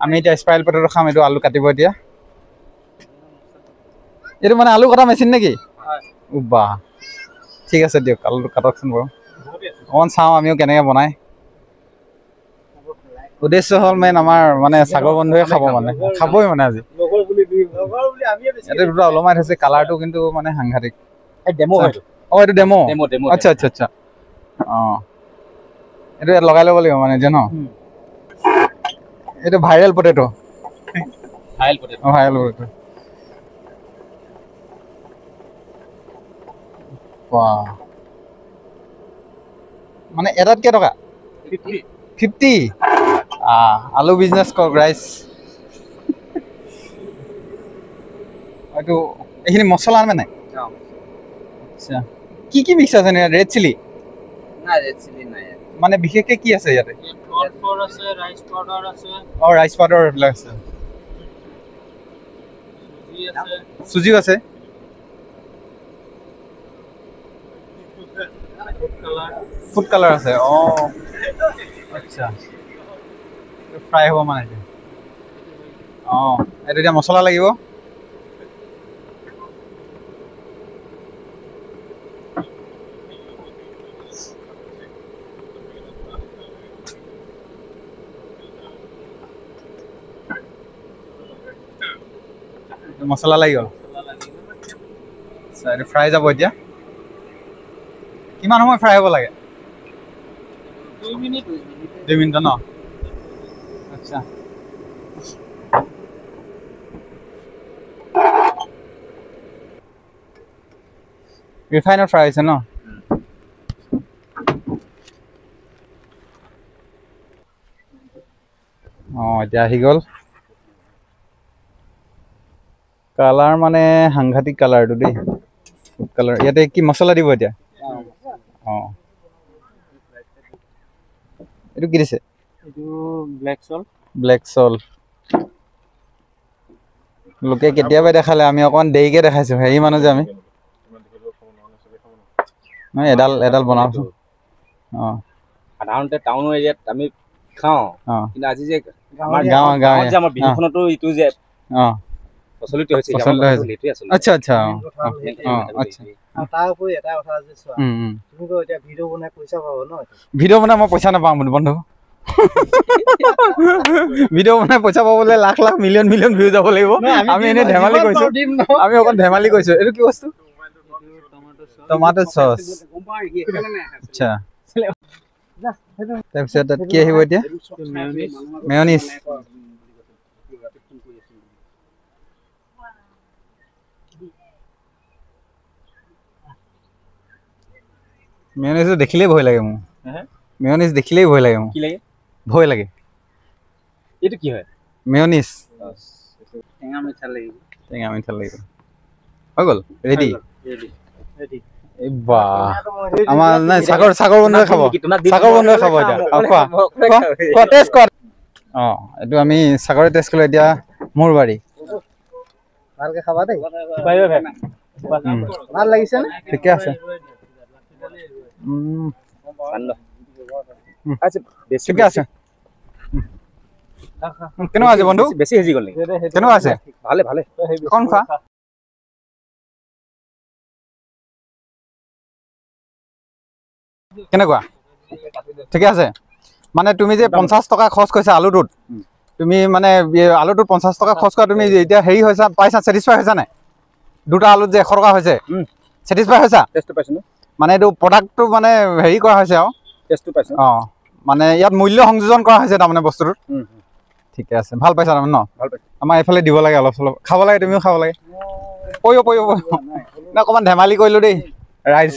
আমি এতিয়া spiral potato খাম এইটো আলু কাটিব এতিয়া এইটো মানে আলু কটা মেচিন নেকি বাহ ঠিক আছে দিয়ক আলুটো কাটকচোন বাৰু অকণমান চাওঁ আমিও কেনেকৈ বনাই উদ্দেশ্য হ'ল মেইন আমাৰ মানে ছাগৰ বন্ধুৱে খাব মানে খাবই মানে আজি ইয়াতে দুটা ওলমাই থৈছে কালাৰটো কিন্তু মানে সাংঘাতিক অঁ এইটো ডেমো আচ্ছা আচ্ছা আচ্ছা অঁ এইটো ইয়াত লগাই ল'ব লাগিব মানে এতিয়া ন এইটো ভাইৰেল পটেটো ভাইৰেল পটেটো মানে এটাত কেইটকা 50 আলু বিজনেছ কৰক ৰাইজ এইটো এইখিনি মছলা আনবে নাই আচ্ছা কি মিক্স আছে নে ৰেড চিলি মানে বিশেষকৈ কি আছে ইয়াতে অঁ ৰাইচ পাউডাৰ এইবিলাক আছে চুজিও আছে ফুড কালাৰ আছে অঁ আচ্ছা ফ্ৰাই হ'ব মানে এতিয়া অঁ এইটো এতিয়া মছলা লাগিব মছলা লাগি গ'ল আচ্ছা এইটো ফ্ৰাই যাব এতিয়া কিমান সময় ফ্ৰাই হ'ব লাগে 2 মিনিট ন আচ্ছা ৰিফাইনত ফ্ৰাই হৈছে ন অঁ এতিয়া আহি গ'ল কালাৰ মানে সাংঘাতিক কালাৰটো দেই ফুড কালাৰ ইয়াতে কি মছলা দিব এতিয়া অঁ এইটো কি দিছে এইটো ব্লেক সল্ট লোকে কেতিয়াবাই দেখালে আমি অকণমান দেৰিকৈ দেখাইছোঁ হেৰি মানুহ যে আমি এডাল বনাওঁচোন অঁ সাধাৰণতে টাউন এৰিয়াত আমি খাওঁ কিন্তু আজি যে আমাৰ গাঁৱৰ যে আমাৰ বিহুখনতো ইটো যে অঁ প্ৰচলিত হৈছে আচ্ছা আচ্ছা আচ্ছা তাৰ উপৰি এটা কথা যে চোৱা তুমি এতিয়া ভিডিঅ' বনাই পইচা পাব ন ভিডিঅ' বনাই মই পইচা নাপাওঁ বন্ধু ভিডিঅ' বনাই পইচা পাবলৈ লাখ লাখ মিলিয়ন ভিউ যাব লাগিব আমি এনেই ধেমালি কৈছোঁ আমি অকণ ধেমালি কৈছোঁ এইটো কি বস্তু টমাটো চচ আচ্ছা তাৰপিছত তাত কি আহিব এতিয়া মেয়নিজ মেয়নিজটো দেখিলেই ভয় লাগে মোৰ মেয়নিজ দেখিলেই ভয় লাগে মোৰ কি লাগে ভয় লাগে এইটো কি হয় মেয়নিজ টেঙা মিঠা লাগিব হৈ গ'ল ৰেডি এই বাহ আমাৰ নাই ছাগৰ বন্ধুৱে খাব এতিয়া খোৱা টেষ্ট কৰ অঁ এইটো আমি ছাগৰে টেষ্ট কৰিলোঁ এতিয়া মোৰ বাৰী ভালকে খাবা দেই ভাল লাগিছে নে ঠিকে আছে ঠিকে আছে কেনেকুৱা আছে বন্ধু বেছি হেজি গ'ল কেনেকুৱা আছে ভালে কণ খোৱা কেনেকুৱা ঠিকে আছে মানে তুমি যে 50 টকা খৰচ কৰিছা আলুটোত তুমি মানে আলুটোত 50 টকা খৰচ কৰা তুমি এতিয়া হেৰি হৈছা পাইছা ছেটিছফাই হৈছা নাই দুটা আলুত যে 100 টকা হৈছে ছেটিছফাই হৈছা টেষ্টটো পাইছো মানে এইটো প্ৰডাক্টটো মানে হেৰি কৰা হৈছে আৰু টেষ্টটো পাইছো অঁ মানে ইয়াত মূল্য সংযোজন কৰা হৈছে তাৰমানে বস্তুটোত ঠিকে আছে ভাল পাইছা তাৰমানে ন ভাল পাইছো আমাৰ এইফালে দিব লাগে অলপ চলপ খাব লাগে তুমিও খাব লাগে পৰিব নাই অকণমান ধেমালি কৰিলোঁ দেই ৰাইজ